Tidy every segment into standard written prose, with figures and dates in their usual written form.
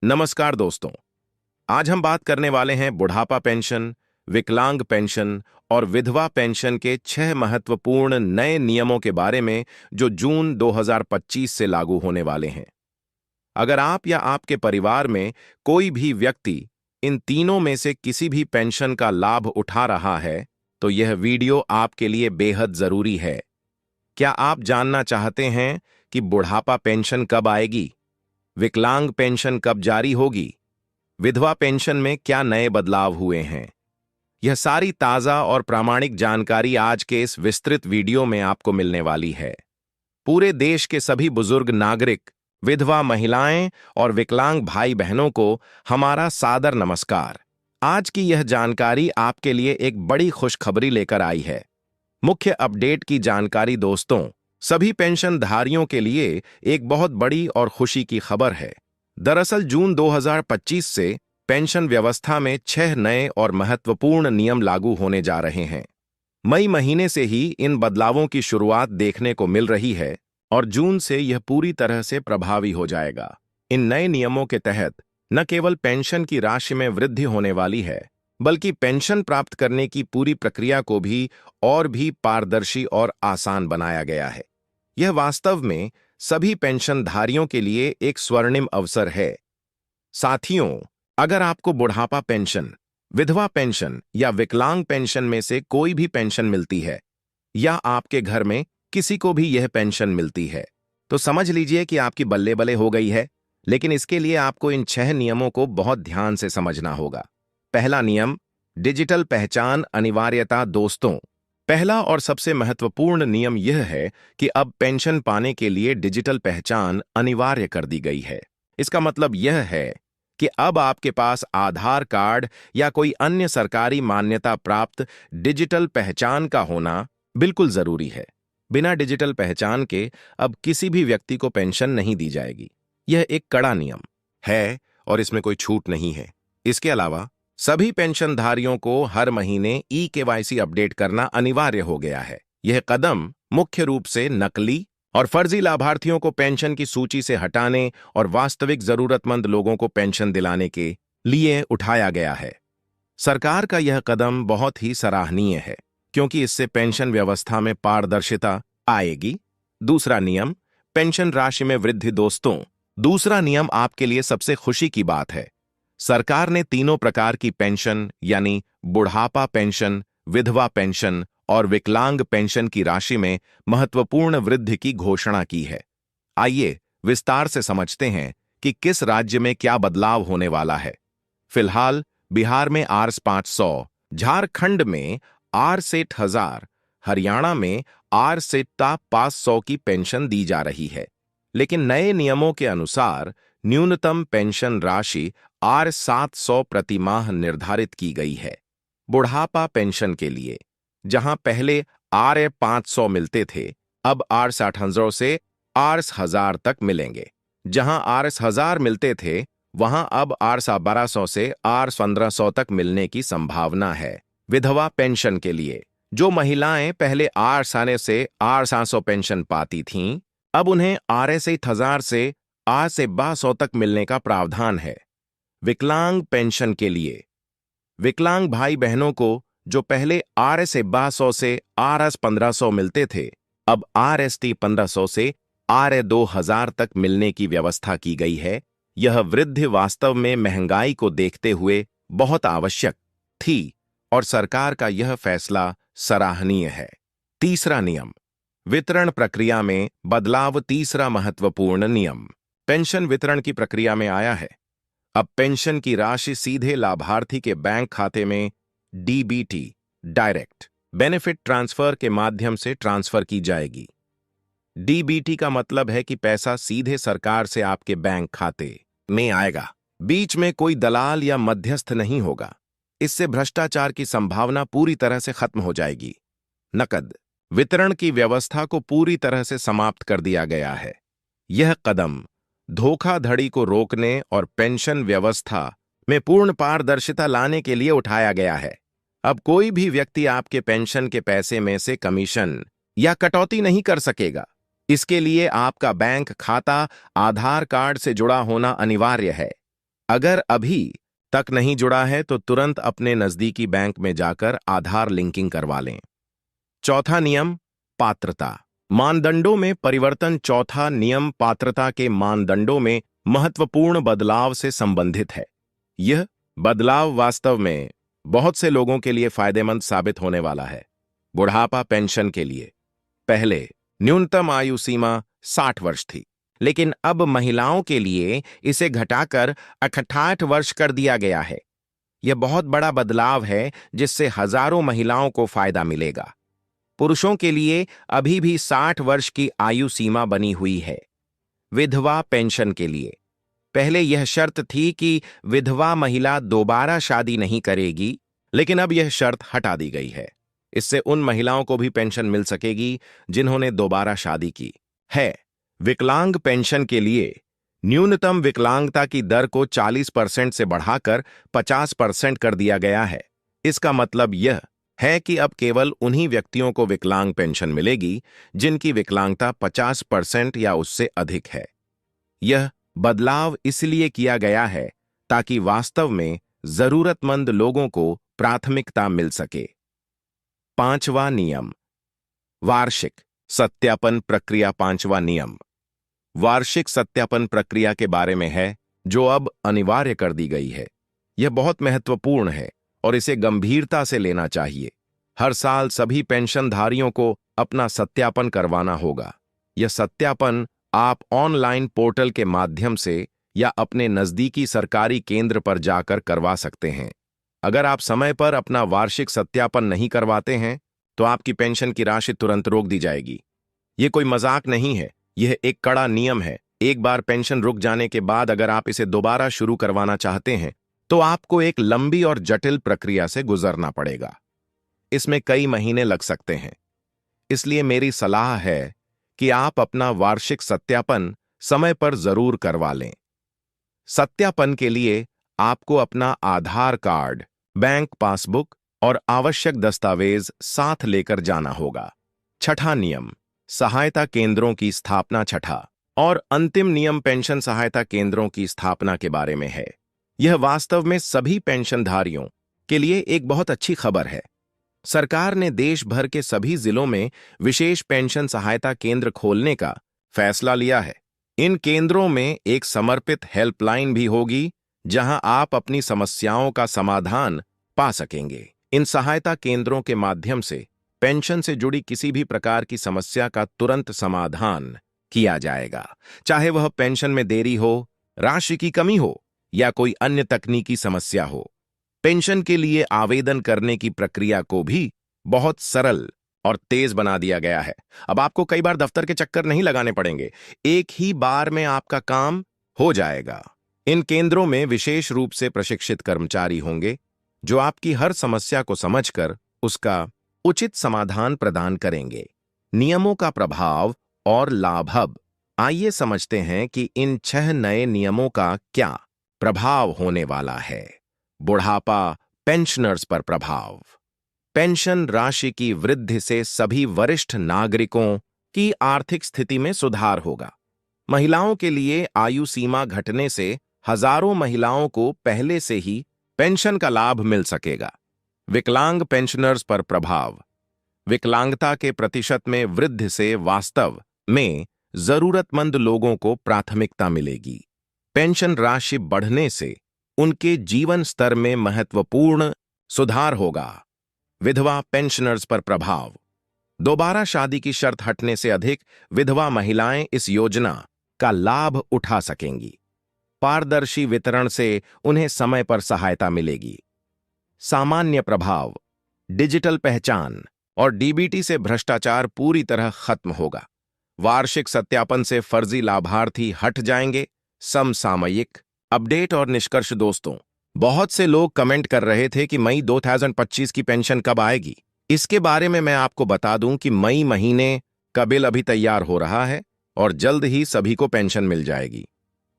नमस्कार दोस्तों। आज हम बात करने वाले हैं बुढ़ापा पेंशन, विकलांग पेंशन और विधवा पेंशन के 6 महत्वपूर्ण नए नियमों के बारे में जो जून 2025 से लागू होने वाले हैं। अगर आप या आपके परिवार में कोई भी व्यक्ति इन तीनों में से किसी भी पेंशन का लाभ उठा रहा है, तो यह वीडियो आपके लिए बेहद जरूरी है। क्या आप जानना चाहते हैं कि बुढ़ापा पेंशन कब आएगी? विकलांग पेंशन कब जारी होगी? विधवा पेंशन में क्या नए बदलाव हुए हैं? यह सारी ताज़ा और प्रामाणिक जानकारी आज के इस विस्तृत वीडियो में आपको मिलने वाली है। पूरे देश के सभी बुजुर्ग नागरिक, विधवा महिलाएं और विकलांग भाई बहनों को हमारा सादर नमस्कार। आज की यह जानकारी आपके लिए एक बड़ी खुशखबरी लेकर आई है। मुख्य अपडेट की जानकारी दोस्तों, सभी पेंशनधारियों के लिए एक बहुत बड़ी और खुशी की खबर है। दरअसल जून 2025 से पेंशन व्यवस्था में 6 नए और महत्वपूर्ण नियम लागू होने जा रहे हैं। मई महीने से ही इन बदलावों की शुरुआत देखने को मिल रही है और जून से यह पूरी तरह से प्रभावी हो जाएगा। इन नए नियमों के तहत न केवल पेंशन की राशि में वृद्धि होने वाली है, बल्कि पेंशन प्राप्त करने की पूरी प्रक्रिया को भी और भी पारदर्शी और आसान बनाया गया है। यह वास्तव में सभी पेंशनधारियों के लिए एक स्वर्णिम अवसर है। साथियों, अगर आपको बुढ़ापा पेंशन, विधवा पेंशन या विकलांग पेंशन में से कोई भी पेंशन मिलती है, या आपके घर में किसी को भी यह पेंशन मिलती है, तो समझ लीजिए कि आपकी बल्ले बल्ले हो गई है। लेकिन इसके लिए आपको इन 6 नियमों को बहुत ध्यान से समझना होगा। पहला नियम, डिजिटल पहचान अनिवार्यता। दोस्तों, पहला और सबसे महत्वपूर्ण नियम यह है कि अब पेंशन पाने के लिए डिजिटल पहचान अनिवार्य कर दी गई है। इसका मतलब यह है कि अब आपके पास आधार कार्ड या कोई अन्य सरकारी मान्यता प्राप्त डिजिटल पहचान का होना बिल्कुल जरूरी है। बिना डिजिटल पहचान के अब किसी भी व्यक्ति को पेंशन नहीं दी जाएगी। यह एक कड़ा नियम है और इसमें कोई छूट नहीं है। इसके अलावा सभी पेंशनधारियों को हर महीने ई-केवाईसी अपडेट करना अनिवार्य हो गया है। यह कदम मुख्य रूप से नकली और फर्जी लाभार्थियों को पेंशन की सूची से हटाने और वास्तविक जरूरतमंद लोगों को पेंशन दिलाने के लिए उठाया गया है। सरकार का यह कदम बहुत ही सराहनीय है, क्योंकि इससे पेंशन व्यवस्था में पारदर्शिता आएगी। दूसरा नियम, पेंशन राशि में वृद्धि। दोस्तों, दूसरा नियम आपके लिए सबसे खुशी की बात है। सरकार ने तीनों प्रकार की पेंशन यानी बुढ़ापा पेंशन, विधवा पेंशन और विकलांग पेंशन की राशि में महत्वपूर्ण वृद्धि की घोषणा की है। आइए विस्तार से समझते हैं कि किस राज्य में क्या बदलाव होने वाला है। फिलहाल बिहार में Rs 500, झारखंड में Rs 1000, हरियाणा में Rs 500 की पेंशन दी जा रही है। लेकिन नए नियमों के अनुसार न्यूनतम पेंशन राशि Rs 700 प्रति माह निर्धारित की गई है। बुढ़ापा पेंशन के लिए जहां पहले Rs 500 मिलते थे, अब Rs 800 से Rs 1000 तक मिलेंगे। जहां Rs 1000 मिलते थे, वहां अब Rs 1200 से Rs 1500 तक मिलने की संभावना है। विधवा पेंशन के लिए जो महिलाएं पहले Rs आने से Rs 800 पेंशन पाती थीं, अब उन्हें Rs 1000 से Rs 1200 तक मिलने का प्रावधान है। विकलांग पेंशन के लिए विकलांग भाई बहनों को जो पहले Rs 1200 से Rs 1500 मिलते थे, अब Rs 1500 से Rs 2000 तक मिलने की व्यवस्था की गई है। यह वृद्धि वास्तव में महंगाई को देखते हुए बहुत आवश्यक थी और सरकार का यह फैसला सराहनीय है। तीसरा नियम, वितरण प्रक्रिया में बदलाव। तीसरा महत्वपूर्ण नियम पेंशन वितरण की प्रक्रिया में आया है। अब पेंशन की राशि सीधे लाभार्थी के बैंक खाते में DBT, डायरेक्ट बेनिफिट ट्रांसफर के माध्यम से ट्रांसफर की जाएगी। DBT का मतलब है कि पैसा सीधे सरकार से आपके बैंक खाते में आएगा। बीच में कोई दलाल या मध्यस्थ नहीं होगा। इससे भ्रष्टाचार की संभावना पूरी तरह से खत्म हो जाएगी। नकद वितरण की व्यवस्था को पूरी तरह से समाप्त कर दिया गया है। यह कदम धोखाधड़ी को रोकने और पेंशन व्यवस्था में पूर्ण पारदर्शिता लाने के लिए उठाया गया है। अब कोई भी व्यक्ति आपके पेंशन के पैसे में से कमीशन या कटौती नहीं कर सकेगा। इसके लिए आपका बैंक खाता आधार कार्ड से जुड़ा होना अनिवार्य है। अगर अभी तक नहीं जुड़ा है तो तुरंत अपने नजदीकी बैंक में जाकर आधार लिंकिंग करवा लें। चौथा नियम, पात्रता मानदंडों में परिवर्तन। चौथा नियम पात्रता के मानदंडों में महत्वपूर्ण बदलाव से संबंधित है। यह बदलाव वास्तव में बहुत से लोगों के लिए फायदेमंद साबित होने वाला है। बुढ़ापा पेंशन के लिए पहले न्यूनतम आयु सीमा 60 वर्ष थी, लेकिन अब महिलाओं के लिए इसे घटाकर 68 वर्ष कर दिया गया है। यह बहुत बड़ा बदलाव है जिससे हजारों महिलाओं को फायदा मिलेगा। पुरुषों के लिए अभी भी 60 वर्ष की आयु सीमा बनी हुई है। विधवा पेंशन के लिए पहले यह शर्त थी कि विधवा महिला दोबारा शादी नहीं करेगी, लेकिन अब यह शर्त हटा दी गई है। इससे उन महिलाओं को भी पेंशन मिल सकेगी जिन्होंने दोबारा शादी की है। विकलांग पेंशन के लिए न्यूनतम विकलांगता की दर को 40% से बढ़ाकर 50% कर दिया गया है। इसका मतलब यह है कि अब केवल उन्हीं व्यक्तियों को विकलांग पेंशन मिलेगी जिनकी विकलांगता 50% या उससे अधिक है। यह बदलाव इसलिए किया गया है ताकि वास्तव में जरूरतमंद लोगों को प्राथमिकता मिल सके। पांचवा नियम, वार्षिक सत्यापन प्रक्रिया। पांचवा नियम वार्षिक सत्यापन प्रक्रिया के बारे में है, जो अब अनिवार्य कर दी गई है। यह बहुत महत्वपूर्ण है और इसे गंभीरता से लेना चाहिए। हर साल सभी पेंशनधारियों को अपना सत्यापन करवाना होगा। यह सत्यापन आप ऑनलाइन पोर्टल के माध्यम से या अपने नजदीकी सरकारी केंद्र पर जाकर करवा सकते हैं। अगर आप समय पर अपना वार्षिक सत्यापन नहीं करवाते हैं तो आपकी पेंशन की राशि तुरंत रोक दी जाएगी। यह कोई मजाक नहीं है, यह एक कड़ा नियम है। एक बार पेंशन रुक जाने के बाद अगर आप इसे दोबारा शुरू करवाना चाहते हैं तो आपको एक लंबी और जटिल प्रक्रिया से गुजरना पड़ेगा। इसमें कई महीने लग सकते हैं। इसलिए मेरी सलाह है कि आप अपना वार्षिक सत्यापन समय पर जरूर करवा लें। सत्यापन के लिए आपको अपना आधार कार्ड, बैंक पासबुक और आवश्यक दस्तावेज साथ लेकर जाना होगा। छठा नियम, सहायता केंद्रों की स्थापना। छठा और अंतिम नियम पेंशन सहायता केंद्रों की स्थापना के बारे में है। यह वास्तव में सभी पेंशनधारियों के लिए एक बहुत अच्छी खबर है। सरकार ने देश भर के सभी जिलों में विशेष पेंशन सहायता केंद्र खोलने का फैसला लिया है। इन केंद्रों में एक समर्पित हेल्पलाइन भी होगी जहां आप अपनी समस्याओं का समाधान पा सकेंगे। इन सहायता केंद्रों के माध्यम से पेंशन से जुड़ी किसी भी प्रकार की समस्या का तुरंत समाधान किया जाएगा, चाहे वह पेंशन में देरी हो, राशि की कमी हो या कोई अन्य तकनीकी समस्या हो। पेंशन के लिए आवेदन करने की प्रक्रिया को भी बहुत सरल और तेज बना दिया गया है। अब आपको कई बार दफ्तर के चक्कर नहीं लगाने पड़ेंगे, एक ही बार में आपका काम हो जाएगा। इन केंद्रों में विशेष रूप से प्रशिक्षित कर्मचारी होंगे जो आपकी हर समस्या को समझकर उसका उचित समाधान प्रदान करेंगे। नियमों का प्रभाव और लाभ। आइए समझते हैं कि इन 6 नए नियमों का क्या प्रभाव होने वाला है। बुढ़ापा पेंशनर्स पर प्रभाव। पेंशन राशि की वृद्धि से सभी वरिष्ठ नागरिकों की आर्थिक स्थिति में सुधार होगा। महिलाओं के लिए आयु सीमा घटने से हजारों महिलाओं को पहले से ही पेंशन का लाभ मिल सकेगा। विकलांग पेंशनर्स पर प्रभाव। विकलांगता के प्रतिशत में वृद्धि से वास्तव में जरूरतमंद लोगों को प्राथमिकता मिलेगी। पेंशन राशि बढ़ने से उनके जीवन स्तर में महत्वपूर्ण सुधार होगा। विधवा पेंशनर्स पर प्रभाव। दोबारा शादी की शर्त हटने से अधिक विधवा महिलाएं इस योजना का लाभ उठा सकेंगी। पारदर्शी वितरण से उन्हें समय पर सहायता मिलेगी। सामान्य प्रभाव। डिजिटल पहचान और डीबीटी से भ्रष्टाचार पूरी तरह खत्म होगा। वार्षिक सत्यापन से फर्जी लाभार्थी हट जाएंगे। समसामयिक अपडेट और निष्कर्ष। दोस्तों, बहुत से लोग कमेंट कर रहे थे कि मई 2025 की पेंशन कब आएगी। इसके बारे में मैं आपको बता दूं कि मई महीने का बिल अभी तैयार हो रहा है और जल्द ही सभी को पेंशन मिल जाएगी।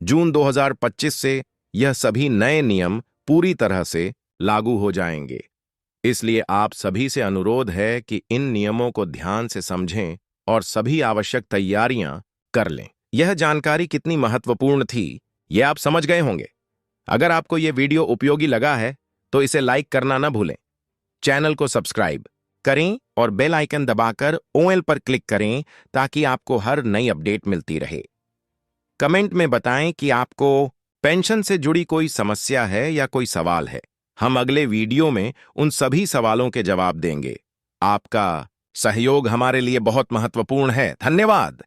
जून 2025 से यह सभी नए नियम पूरी तरह से लागू हो जाएंगे। इसलिए आप सभी से अनुरोध है कि इन नियमों को ध्यान से समझें और सभी आवश्यक तैयारियां कर लें। यह जानकारी कितनी महत्वपूर्ण थी, यह आप समझ गए होंगे। अगर आपको ये वीडियो उपयोगी लगा है तो इसे लाइक करना न भूलें। चैनल को सब्सक्राइब करें और बेल आइकन दबाकर ऑल पर क्लिक करें ताकि आपको हर नई अपडेट मिलती रहे। कमेंट में बताएं कि आपको पेंशन से जुड़ी कोई समस्या है या कोई सवाल है। हम अगले वीडियो में उन सभी सवालों के जवाब देंगे। आपका सहयोग हमारे लिए बहुत महत्वपूर्ण है। धन्यवाद।